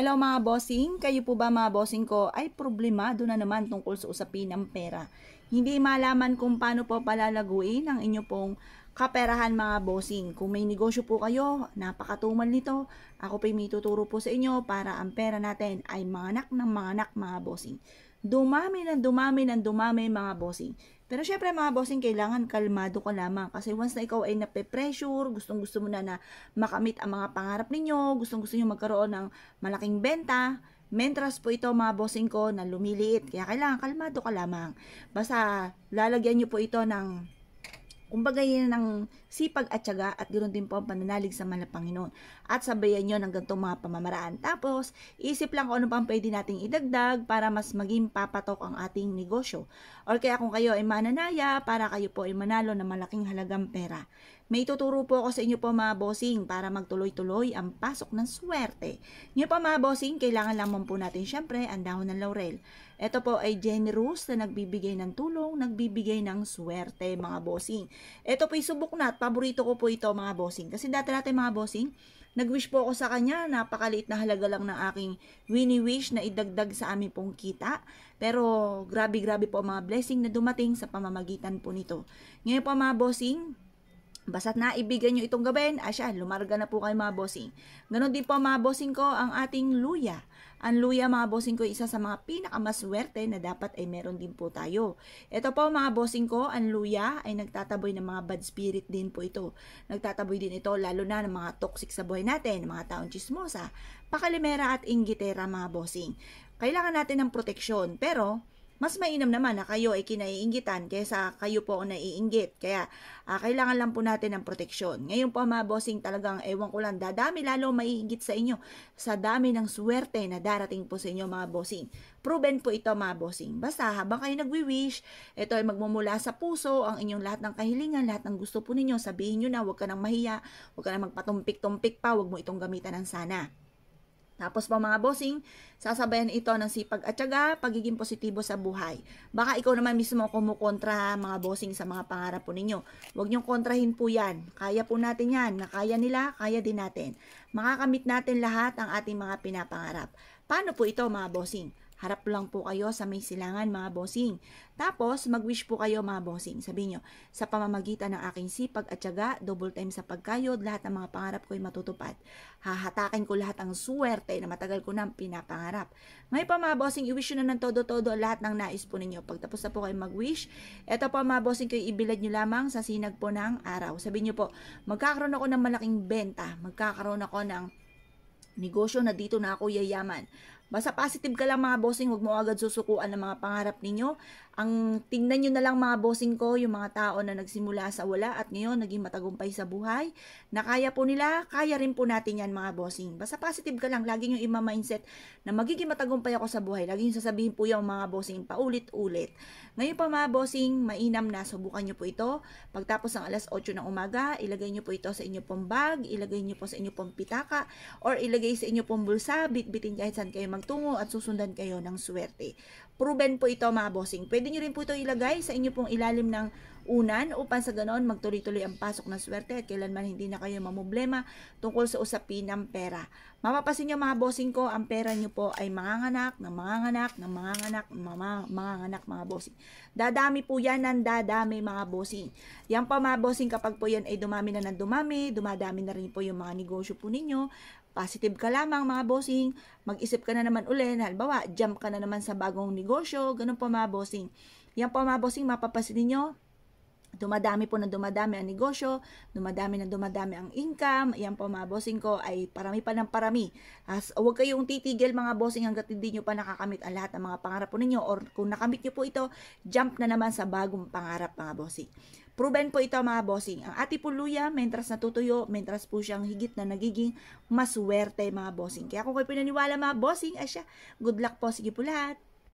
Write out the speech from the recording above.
Hello mga bossing, kayo po ba mga bossing ko ay problemado na naman tungkol sa usapin ng pera? Hindi malaman kung paano po palalaguin ang inyo pong kaperahan mga bossing. Kung may negosyo po kayo, napakatumal nito. Ako po may tuturo po sa inyo para ang pera natin ay manganak ng manganak mga bossing. Dumami mga bossing. Pero syempre mga bossing, kailangan kalmado ka lamang kasi once na ikaw ay nape-pressure, gustong-gusto mo na makamit ang mga pangarap ninyo, gustong-gusto nyo magkaroon ng malaking benta, mentras po ito mga bossing ko na lumiliit. Kaya kailangan kalmado ka lamang. Basta lalagyan nyo po ito ng kumbaga yan ng sipag at tiyaga at ganoon din po ang pananalig sa mahal na Panginoon. At sabayan nyo ng ganitong mga pamamaraan. Tapos, isip lang kung ano pang pwede nating idagdag para mas maging papatok ang ating negosyo. Or kaya kung kayo ay mananaya, para kayo po ay manalo ng malaking halagang pera. May tuturo po ako sa inyo po mga bossing para magtuloy-tuloy ang pasok ng swerte. Ngayon po mga bossing, kailangan lamang po natin syempre ang dahon ng laurel. Ito po ay generous na nagbibigay ng tulong, nagbibigay ng swerte mga bossing. Ito po ay subok na at paborito ko po ito mga bossing. Kasi dati mga bossing, nag-wish po ako sa kanya, napakaliit na halaga lang ng aking wini-wish na idagdag sa aming pong kita. Pero grabe po mga blessing na dumating sa pamamagitan po nito. Ngayon po mga bossing, basta't naibigan nyo itong gawin, asya, lumarga na po kayo mga bossing. Ganon din po mga bossing ko ang ating luya. Ang luya mga bossing ko, isa sa mga pinakamaswerte na dapat ay meron din po tayo. Ito po mga bossing ko, ang luya ay nagtataboy ng mga bad spirit din po ito. Nagtataboy din ito lalo na ng mga toxic sa buhay natin, mga taong chismosa, pakalimera at inggitera mga bossing. Kailangan natin ng proteksyon, pero mas mainam naman na kayo ay kinaiinggitan kaysa kayo po ang naiinggit. Kaya, kailangan lang po natin ng proteksyon. Ngayon po mga bossing, talagang ewan ko lang, dadami lalo maiinggit sa inyo sa dami ng swerte na darating po sa inyo mga bossing. Proven po ito mga bossing. Basta habang kayo nagwi-wish, ito ay magmumula sa puso ang inyong lahat ng kahilingan, lahat ng gusto po ninyo, sabihin nyo na, huwag ka nang mahiya, huwag ka nang magpatumpik-tumpik pa, huwag mo itong gamitan ng sana. Tapos po mga bossing, sasabayan ito ng sipag at tiyaga, pagiging positibo sa buhay. Baka ikaw naman mismo kumukontra mga bossing sa mga pangarap po ninyo. Huwag niyong kontrahin po yan. Kaya po natin yan. Nakaya nila, kaya din natin. Makakamit natin lahat ang ating mga pinapangarap. Paano po ito mga bossing? Harap lang po kayo sa may silangan mga bossing. Tapos, mag-wish po kayo mga bossing. Sabihin nyo, sa pamamagitan ng aking sipag at tiyaga, double time sa pagkayod, lahat ng mga pangarap ko ay matutupad. Hahatakin ko lahat ng swerte na matagal ko nang pinapangarap. Ngayon pa mga bossing, i-wish nyo na ng todo-todo lahat ng nais po ninyo. Pagtapos na po kayo mag-wish, eto po mga bossing, kayo ibilad nyo lamang sa sinag po ng araw. Sabihin nyo po, magkakaroon ako ng malaking benta. Magkakaroon ako ng negosyo na dito na ako yayaman. Basta positive ka lang mga bossing, huwag mo agad susukuan ng mga pangarap ninyo. Ang tingnan nyo na lang mga bossing ko, yung mga tao na nagsimula sa wala at ngayon naging matagumpay sa buhay. Na kaya po nila, kaya rin po natin yan mga bossing. Basta positive ka lang, lagi nyo ima-mindset na magiging matagumpay ako sa buhay. Lagi nyo sasabihin po yung mga bossing paulit-ulit. Ngayon pa mga bossing, mainam na, subukan nyo po ito. Pagtapos ng alas 8 ng umaga, ilagay nyo po ito sa inyo pong bag, ilagay nyo po sa inyo pong pitaka, or ilagay sa inyo pong bulsa, bitbitin kahit saan kayo magtungo at susundan kayo ng swerte. Proven po ito mga bossing. Pwede nyo rin po ito ilagay sa inyo pong ilalim ng unan upang sa ganon magtuloy-tuloy ang pasok ng swerte at kailanman hindi na kayo mamoblema tungkol sa usapin ng pera. Mapapasin nyo mga bossing ko, ang pera nyo po ay manganganak mga bossing. Dadami po yan ng dadami mga bossing. Yan pa mga bossing, kapag po yan ay dumami na ng dumami, dumadami na rin po yung mga negosyo po ninyo. Positive ka lamang mga bossing, mag-isip ka na naman uli, halimbawa, jump ka na naman sa bagong negosyo, ganun po mga bossing. Yan po mga bossing, mapapasin ninyo, dumadami po ng dumadami ang negosyo, dumadami ang income. Yan po mga bossing ko ay parami pa ng parami. Huwag kayong titigil mga bossing hanggat hindi nyo pa nakakamit ang lahat ng mga pangarap po ninyo, or kung nakamit nyo po ito, jump na naman sa bagong pangarap mga bossing. Proven po ito mga bossing. Ang ating puluya, mentras natutuyo, mentras po siyang higit na nagiging maswerte mga bossing. Kaya kung kayo pinaniwala mga bossing, asya, good luck po. Sige po lahat.